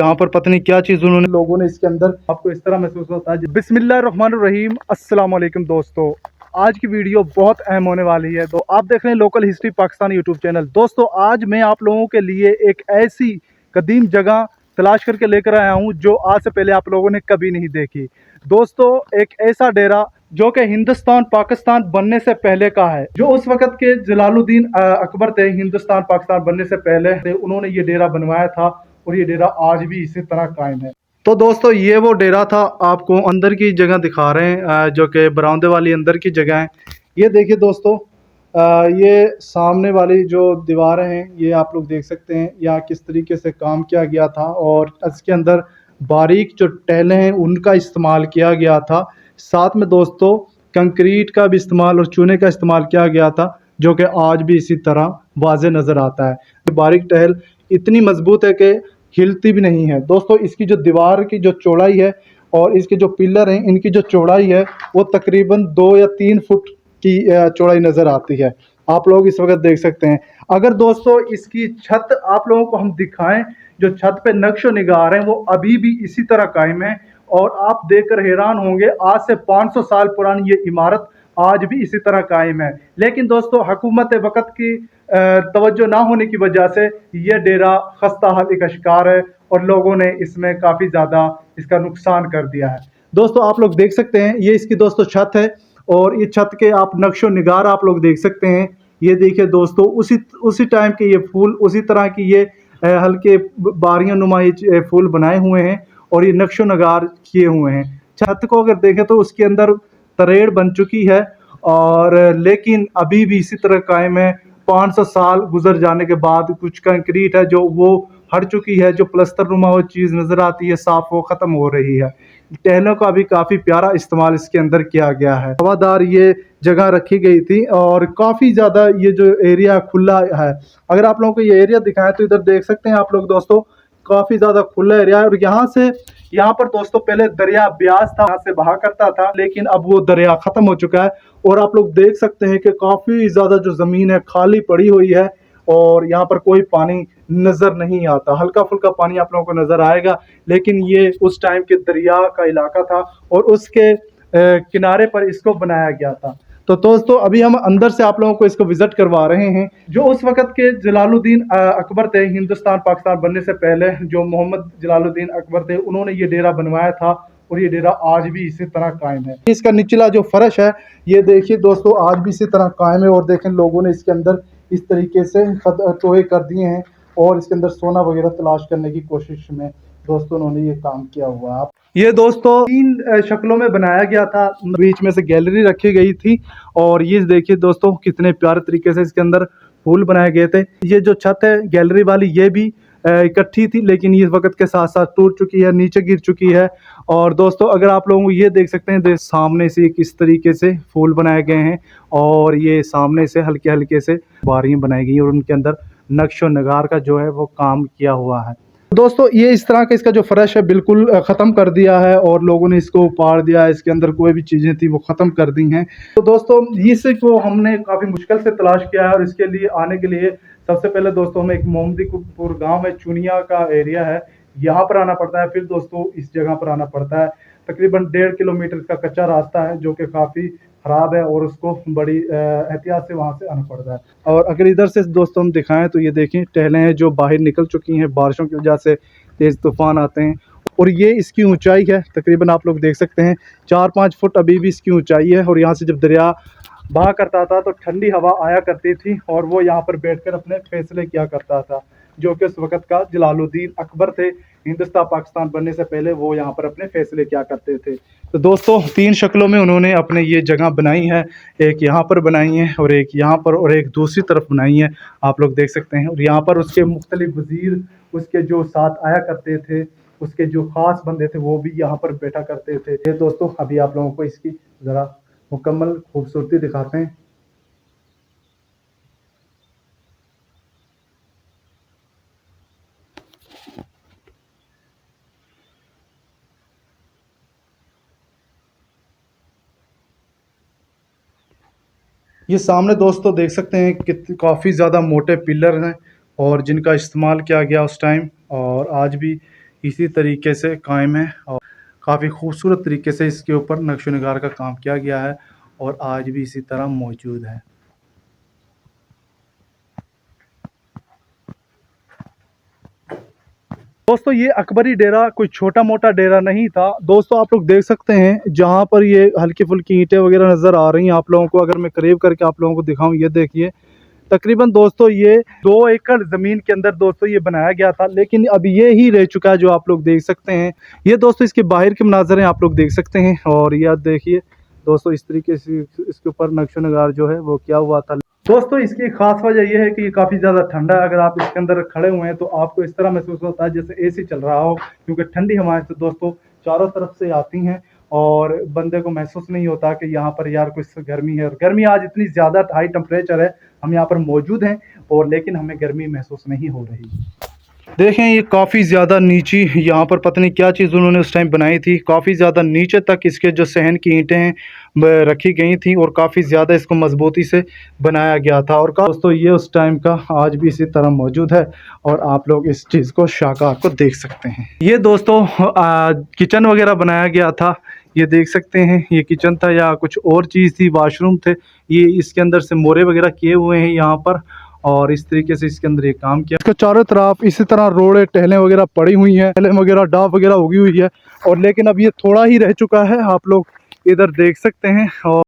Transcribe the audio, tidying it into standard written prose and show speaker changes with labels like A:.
A: यहाँ पर पता नहीं क्या चीज़ उन्होंने लोगों ने इसके अंदर, आपको इस तरह महसूस होता है। बिस्मिल्लाहिर्रहमानिर्रहीम, अस्सलाम वालेकुम दोस्तों। आज की वीडियो बहुत अहम होने वाली है। तो आप देख रहे हैं local history Pakistan YouTube channel. दोस्तों आज मैं आप लोगों के लिए एक ऐसी कदीम जगह तलाश करके लेकर आया हूँ जो आज से पहले आप लोगों ने कभी नहीं देखी। दोस्तों एक ऐसा डेरा जो कि हिंदुस्तान पाकिस्तान बनने से पहले का है, जो उस वक्त के जलालुद्दीन अकबर थे, हिंदुस्तान पाकिस्तान बनने से पहले थे, उन्होंने ये डेरा बनवाया था और ये डेरा आज भी इसी तरह कायम है। तो दोस्तों ये वो डेरा था, आपको अंदर की जगह दिखा रहे हैं जो कि बरामदे वाली अंदर की जगह है। ये देखिए दोस्तों, ये सामने वाली जो दीवारें हैं ये आप लोग देख सकते हैं यहाँ किस तरीके से काम किया गया था, और इसके अंदर बारीक जो टहले हैं उनका इस्तेमाल किया गया था। साथ में दोस्तों कंक्रीट का भी इस्तेमाल और चूने का इस्तेमाल किया गया था, जो कि आज भी इसी तरह वाज़े नज़र आता है। बारीक टहल इतनी मजबूत है कि हिलती भी नहीं है। दोस्तों इसकी जो दीवार की जो चौड़ाई है और इसके जो पिलर हैं इनकी जो चौड़ाई है वो तकरीबन 2 या 3 फुट की चौड़ाई नज़र आती है। आप लोग इस वक्त देख सकते हैं। अगर दोस्तों इसकी छत आप लोगों को हम दिखाएं, जो छत पे नक्शो निगार हैं वो अभी भी इसी तरह कायम है, और आप देखकर हैरान होंगे आज से 500 साल पुरानी ये इमारत आज भी इसी तरह कायम है। लेकिन दोस्तों हुकूमत वक़्त की तवज्जो ना होने की वजह से ये डेरा खस्ता हाली का शिकार है और लोगों ने इसमें काफ़ी ज़्यादा इसका नुकसान कर दिया है। दोस्तों आप लोग देख सकते हैं ये इसकी दोस्तों छत है, और ये छत के आप नक्शो निगार आप लोग देख सकते हैं। ये देखिए दोस्तों उसी टाइम के ये फूल, उसी तरह की ये हल्के बारियां नुमा ये फूल बनाए हुए हैं और ये नक्शो नगार किए हुए हैं। छत को अगर देखें तो उसके अंदर तरेड़ बन चुकी है, और लेकिन अभी भी इसी तरह कायम है। 500 साल गुजर जाने के बाद कुछ कंक्रीट है जो वो हट चुकी है, जो प्लस्तर नुमा वो चीज़ नज़र आती है साफ, वो ख़त्म हो रही है। टहलों का भी काफ़ी प्यारा इस्तेमाल इसके अंदर किया गया है। हवादार ये जगह रखी गई थी और काफ़ी ज़्यादा ये जो एरिया खुला है। अगर आप लोगों को ये एरिया दिखाएं तो इधर देख सकते हैं आप लोग दोस्तों, काफ़ी ज़्यादा खुला एरिया है। और यहाँ पर दोस्तों पहले दरिया ब्यास था, यहाँ से बहा करता था, लेकिन अब वो दरिया ख़त्म हो चुका है। और आप लोग देख सकते हैं कि काफ़ी ज़्यादा जो ज़मीन है खाली पड़ी हुई है और यहाँ पर कोई पानी नज़र नहीं आता। हल्का फुल्का पानी आप लोगों को नज़र आएगा, लेकिन ये उस टाइम के दरिया का इलाका था और उसके किनारे पर इसको बनाया गया था। तो दोस्तों अभी हम अंदर से आप लोगों को इसको विजिट करवा रहे हैं। जो उस वक्त के जलालुद्दीन अकबर थे, हिंदुस्तान पाकिस्तान बनने से पहले जो मोहम्मद जलालुद्दीन अकबर थे, उन्होंने ये डेरा बनवाया था और ये डेरा आज भी इसी तरह कायम है। इसका निचला जो फर्श है ये देखिए दोस्तों आज भी इसी तरह कायम है, और देखें लोगों ने इसके अंदर इस तरीके से टोए कर दिए हैं और इसके अंदर सोना वगैरह तलाश करने की कोशिश में दोस्तों उन्होंने ये काम किया हुआ है। ये दोस्तों 3 शक्लों में बनाया गया था, बीच में से गैलरी रखी गई थी, और ये देखिए दोस्तों कितने प्यारे तरीके से इसके अंदर फूल बनाए गए थे। ये जो छत है गैलरी वाली ये भी इकट्ठी थी, लेकिन ये वक्त के साथ साथ टूट चुकी है, नीचे गिर चुकी है। और दोस्तों अगर आप लोगों को ये देख सकते हैं सामने से किस तरीके से फूल बनाए गए हैं, और ये सामने से हल्के हल्के से बारियां बनाई गई और उनके अंदर नक्शो नगार का जो है वो काम किया हुआ है। दोस्तों ये इस तरह का इसका जो फर्श है बिल्कुल ख़त्म कर दिया है और लोगों ने इसको उपाड़ दिया है, इसके अंदर कोई भी चीज़ें थी वो ख़त्म कर दी हैं। तो दोस्तों इसको हमने काफ़ी मुश्किल से तलाश किया है, और इसके लिए आने के लिए सबसे पहले दोस्तों हमें एक मोहम्मदीपुर गांव है, चुनिया का एरिया है, यहाँ पर आना पड़ता है। फिर दोस्तों इस जगह पर आना पड़ता है। तकरीबन 1.5 किलोमीटर का कच्चा रास्ता है जो कि काफ़ी ख़राब है, और उसको बड़ी एहतियात से वहाँ से आना पड़ता है। और अगर इधर से दोस्तों हम दिखाएं तो ये देखें टहलें हैं जो बाहर निकल चुकी हैं, बारिशों की वजह से तेज़ तूफ़ान आते हैं। और ये इसकी ऊंचाई है तकरीबन आप लोग देख सकते हैं 4-5 फुट अभी भी इसकी ऊंचाई है। और यहाँ से जब दरिया बहा करता था तो ठंडी हवा आया करती थी और वो यहाँ पर बैठकर अपने फैसले किया करता था, जो कि उस वक़्त का जलालुद्दीन अकबर थे, हिंदुस्तान पाकिस्तान बनने से पहले वो यहाँ पर अपने फैसले किया करते थे। तो दोस्तों 3 शक्लों में उन्होंने अपने ये जगह बनाई है, एक यहाँ पर बनाई है और एक यहाँ पर और एक दूसरी तरफ बनाई है, आप लोग देख सकते हैं। और यहाँ पर उसके मुख्तलिफ वज़ीर उसके जो साथ आया करते थे, उसके जो ख़ास बंदे थे वो भी यहाँ पर बैठा करते थे। ये दोस्तों अभी आप लोगों को इसकी ज़रा मुकम्मल खूबसूरती दिखाते हैं। ये सामने दोस्तों देख सकते हैं कि काफ़ी ज़्यादा मोटे पिलर हैं और जिनका इस्तेमाल किया गया उस टाइम, और आज भी इसी तरीके से कायम है और काफ़ी खूबसूरत तरीके से इसके ऊपर नक्शो निगार का काम किया गया है और आज भी इसी तरह मौजूद है। दोस्तों ये अकबरी डेरा कोई छोटा मोटा डेरा नहीं था। दोस्तों आप लोग देख सकते हैं जहाँ पर ये हल्की फुल्की ईंटें वगैरह नज़र आ रही हैं आप लोगों को। अगर मैं करीब करके आप लोगों को दिखाऊं, ये देखिए तकरीबन दोस्तों ये 2 एकड़ ज़मीन के अंदर दोस्तों ये बनाया गया था, लेकिन अब ये ही रह चुका है जो आप लोग देख सकते हैं। ये दोस्तों इसके बाहर के मनाज़र हैं, आप लोग देख सकते हैं। और यह देखिए दोस्तों इस तरीके से इसके ऊपर नक्शो नगार जो है वो किया हुआ था। दोस्तों इसकी खास वजह यह है कि ये काफ़ी ज़्यादा ठंडा है। अगर आप इसके अंदर खड़े हुए हैं तो आपको इस तरह महसूस होता है जैसे एसी चल रहा हो, क्योंकि ठंडी हवाएं तो दोस्तों चारों तरफ से आती हैं और बंदे को महसूस नहीं होता कि यहाँ पर यार कुछ गर्मी है। और गर्मी आज इतनी ज़्यादा हाई टेम्परेचर है, हम यहाँ पर मौजूद हैं और लेकिन हमें गर्मी महसूस नहीं हो रही। देखें ये काफ़ी ज़्यादा नीची, यहाँ पर पता नहीं क्या चीज़ उन्होंने उस टाइम बनाई थी। काफ़ी ज़्यादा नीचे तक इसके जो सहन की ईंटें हैं रखी गई थी और काफ़ी ज़्यादा इसको मजबूती से बनाया गया था। और दोस्तों ये उस टाइम का आज भी इसी तरह मौजूद है और आप लोग इस चीज़ को शाहकार को देख सकते हैं। ये दोस्तों किचन वगैरह बनाया गया था, ये देख सकते हैं। ये किचन था या कुछ और चीज़ थी, वाशरूम थे। ये इसके अंदर से मोरे वगैरह किए हुए हैं यहाँ पर और इस तरीके से इसके अंदर ये काम किया। इसके चारों तरफ इसी तरह रोड़े टहलें वगैरह पड़ी हुई हैं, टहलें वगैरह डाब वगैरह उगी हुई है और लेकिन अब ये थोड़ा ही रह चुका है, आप लोग इधर देख सकते हैं। और